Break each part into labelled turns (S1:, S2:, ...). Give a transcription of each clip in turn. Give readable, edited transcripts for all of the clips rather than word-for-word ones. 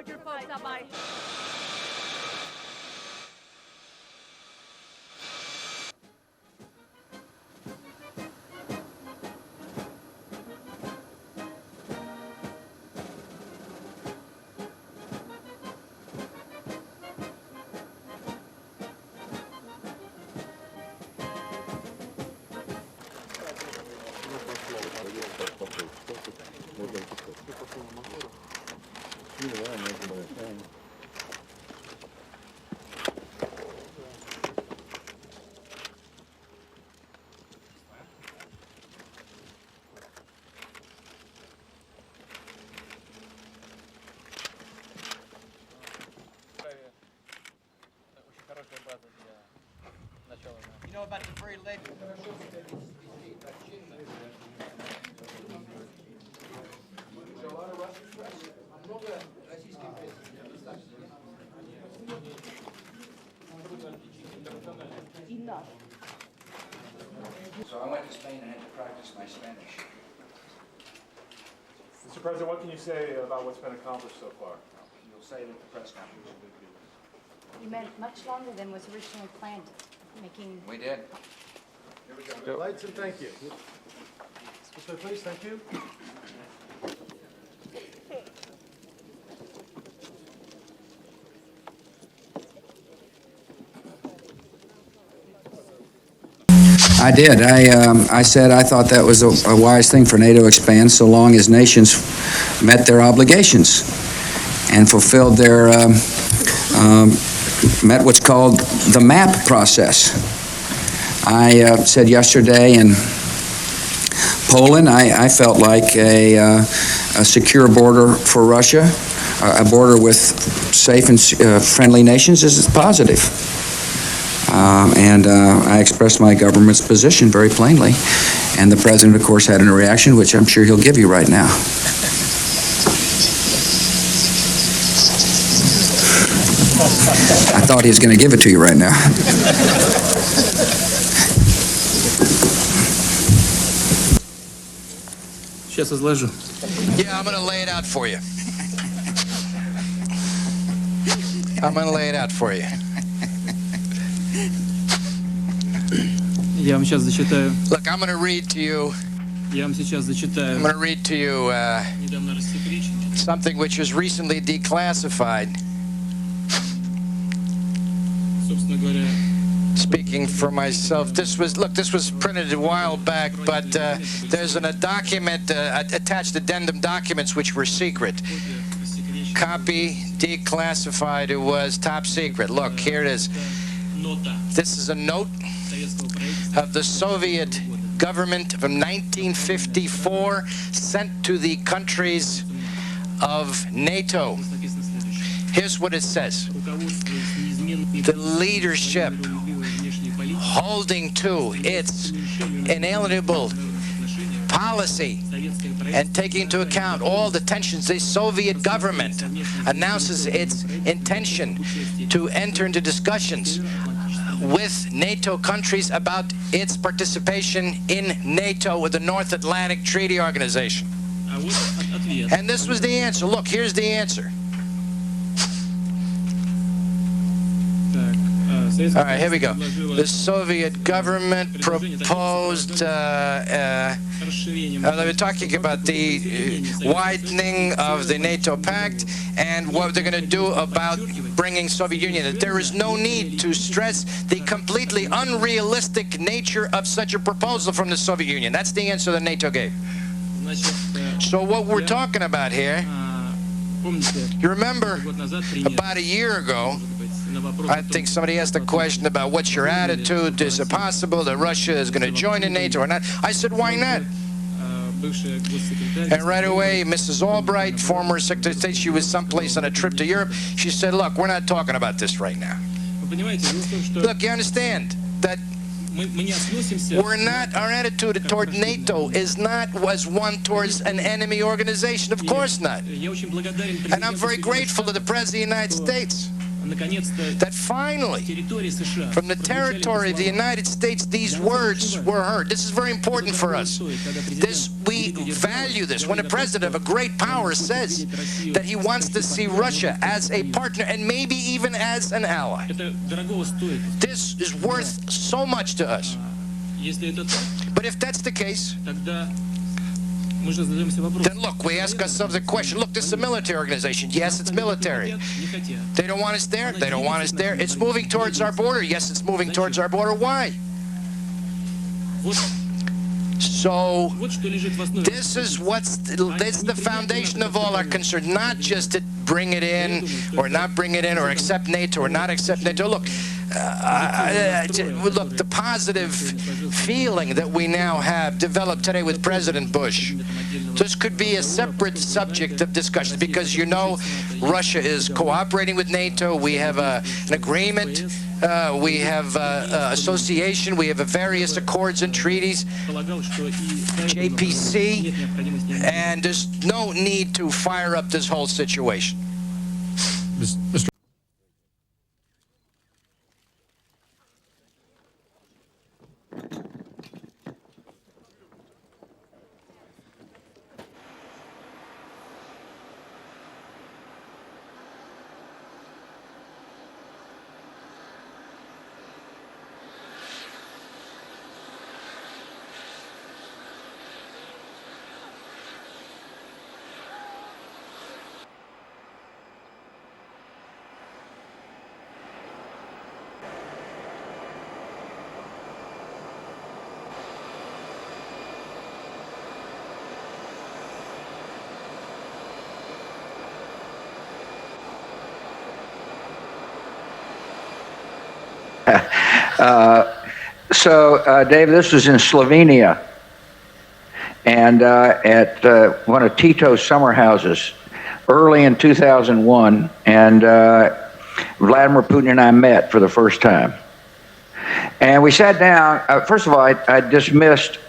S1: Bye.
S2: You know about the very late.
S3: So I went to Spain and had to practice my Spanish.
S4: Mr. President, what can you say about what's been accomplished so far?
S3: You'll say it at the press conference.
S5: You meant much longer than was originally planned, making...
S3: We did.
S4: Here we go. Lights and thank you. Mr. Please, thank you.
S6: I did. I said I thought that was a wise thing for NATO to expand so long as nations met their obligations and fulfilled their, met what's called the MAP process. I said yesterday in Poland, I felt like a secure border for Russia, a border with safe and friendly nations is positive. And I expressed my government's position very plainly. And the President, of course, had a reaction, which I'm sure he'll give you right now. I thought he was going to give it to you right now.
S2: Yeah, I'm going to lay it out for you. I'm going to lay it out for you.
S7: Я вам сейчас зачитаю.
S2: Look, I'm going to read to you.
S7: Я вам сейчас зачитаю.
S2: I'm going to read to you
S7: Недавно рассекречено.
S2: something which was recently declassified.
S7: Собственно говоря.
S2: Speaking for myself, this was printed a while back, but there's a document, attached addendum documents which were secret. Copy, declassified, it was top secret. Look, here it is. This is a note of the Soviet government from 1954 sent to the countries of NATO. Here's what it says. The leadership holding to its inalienable policy and taking into account all the tensions, the Soviet government announces its intention to enter into discussions with NATO countries about its participation in NATO, with the North Atlantic Treaty Organization. And this was the answer. Look, here's the answer. All right, here we go. The Soviet government proposed, they were talking about the widening of the NATO pact and what they're going to do about bringing Soviet Union. That there is no need to stress the completely unrealistic nature of such a proposal from the Soviet Union. That's the answer that NATO gave. So what we're talking about here, you remember about a year ago, I think somebody asked a question about what's your attitude, is it possible that Russia is going to join in NATO or not? I said, why not? And right away, Mrs. Albright, former Secretary of State, she was someplace on a trip to Europe, she said, look, we're not talking about this right now. Look, you understand that we're not, our attitude toward NATO is not as one towards an enemy organization. Of course not. And I'm very grateful to the President of the United States that finally, from the territory of the United States, these words were heard. This is very important for us. We value this. When a president of a great power says that he wants to see Russia as a partner and maybe even as an ally, this is worth so much to us. But if that's the case, then look, we ask ourselves a question. Look, this is a military organization. Yes, it's military. They don't want us there. They don't want us there. It's moving towards our border. Yes, it's moving towards our border. Why? So this is the foundation of all our concern, not just to bring it in or not bring it in, or accept NATO or not accept NATO. Look, look, the positive feeling that we now have developed today with President Bush, this could be a separate subject of discussion, because you know Russia is cooperating with NATO. We have an agreement. We have association, we have various accords and treaties, JPC, and there's no need to fire up this whole situation.
S3: Dave, this was in Slovenia, and at one of Tito's summer houses early in 2001, and Vladimir Putin and I met for the first time. And we sat down. First of all, I dismissed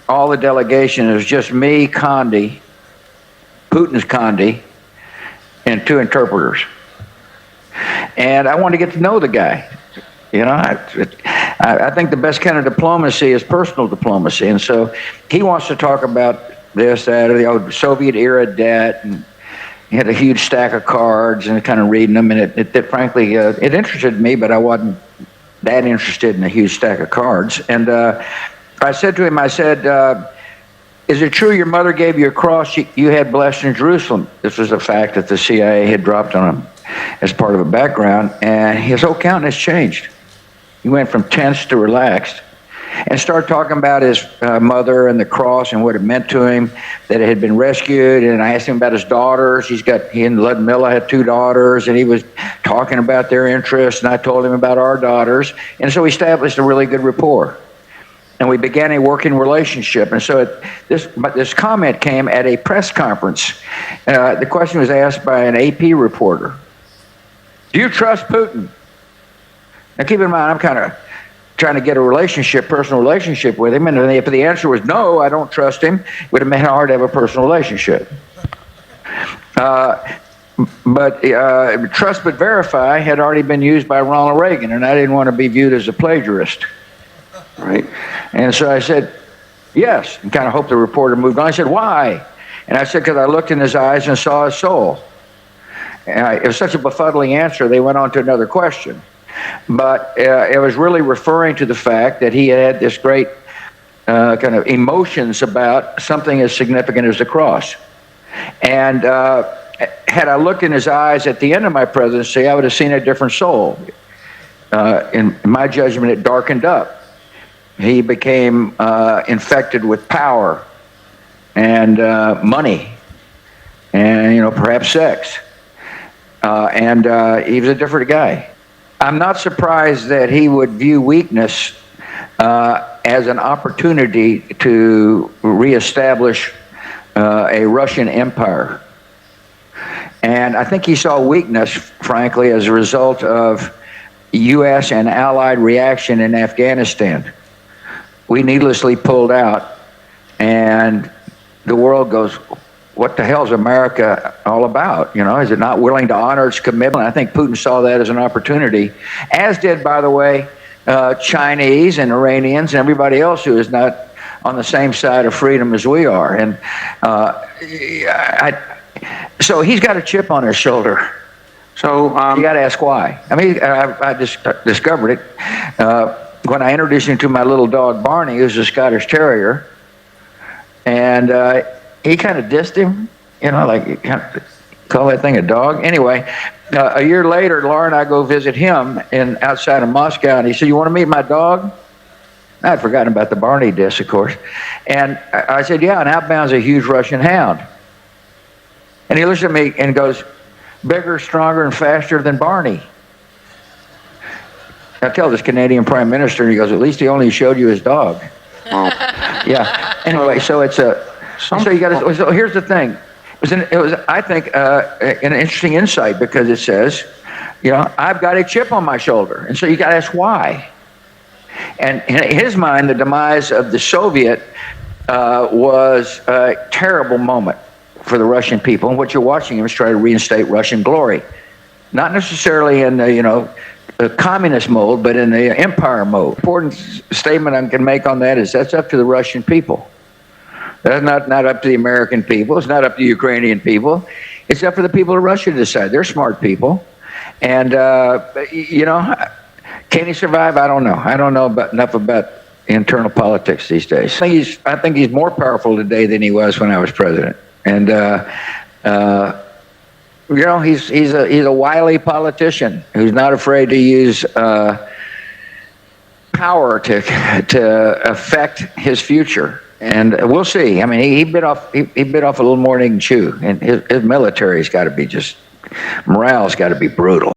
S3: all the delegation. It was just me, Condi, Putin's Condi, and two interpreters. And I wanted to get to know the guy. You know, I think the best kind of diplomacy is personal diplomacy. And so he wants to talk about this, that, or the old Soviet era debt, and he had a huge stack of cards and kind of reading them. And it frankly, it interested me, but I wasn't that interested in a huge stack of cards. And I said to him, I said, is it true your mother gave you a cross you had blessed in Jerusalem? This was a fact that the CIA had dropped on him as part of a background. And his whole countenance changed. He went from tense to relaxed and started talking about his mother and the cross and what it meant to him, that it had been rescued. And I asked him about his daughters. He and Ludmilla had two daughters, and he was talking about their interests, and I told him about our daughters. And so we established a really good rapport. And we began a working relationship. And so this comment came at a press conference. The question was asked by an AP reporter. Do you trust Putin? Now, keep in mind, I'm kind of trying to get a personal relationship with him, and if the answer was no, I don't trust him, it would have been hard to have a personal relationship. But trust but verify had already been used by Ronald Reagan, and I didn't want to be viewed as a plagiarist, right? And so I said, yes, and kind of hoped the reporter moved on. I said, why? And I said, because I looked in his eyes and saw his soul. And it was such a befuddling answer, they went on to another question. But it was really referring to the fact that he had this great kind of emotions about something as significant as the cross. And had I looked in his eyes at the end of my presidency, I would have seen a different soul. In my judgment, it darkened up. He became infected with power and money and, perhaps sex. And he was a different guy. I'm not surprised that he would view weakness as an opportunity to reestablish a Russian empire. And I think he saw weakness, frankly, as a result of U.S. and allied reaction in Afghanistan. We needlessly pulled out, and the world goes, what the hell's America all about? You know, is it not willing to honor its commitment? I think Putin saw that as an opportunity, as did, by the way, Chinese and Iranians and everybody else who is not on the same side of freedom as we are. And so he's got a chip on his shoulder. So you got to ask why. I mean, I just discovered it when I introduced him to my little dog Barney, who's a Scottish Terrier, and he kind of dissed him, you know, like you kind of call that thing a dog. Anyway, a year later, Laura and I go visit him outside of Moscow, and he said, "You want to meet my dog?" I'd forgotten about the Barney diss, of course. And I said, "Yeah, and outbound's a huge Russian hound." And he looks at me and goes, "Bigger, stronger, and faster than Barney." I tell this Canadian Prime Minister, and he goes, "At least he only showed you his dog." Oh. Yeah. Anyway, so it's so you got to. So here's the thing. It was I think an interesting insight, because it says, you know, I've got a chip on my shoulder, and so you got to ask why. And in his mind, the demise of the Soviet was a terrible moment for the Russian people. And what you're watching him is try to reinstate Russian glory, not necessarily in the the communist mode, but in the empire mode. Important statement I can make on that is that's up to the Russian people. That's not up to the American people. It's not up to the Ukrainian people. It's up for the people of Russia to decide. They're smart people, and you know. Can he survive? I don't know. I don't know enough about internal politics these days. I think he's more powerful today than he was when I was president. And you know, he's a wily politician who's not afraid to use power to affect his future. And we'll see. I mean, he bit off a little more than he can chew. And his military's got to be morale's got to be brutal.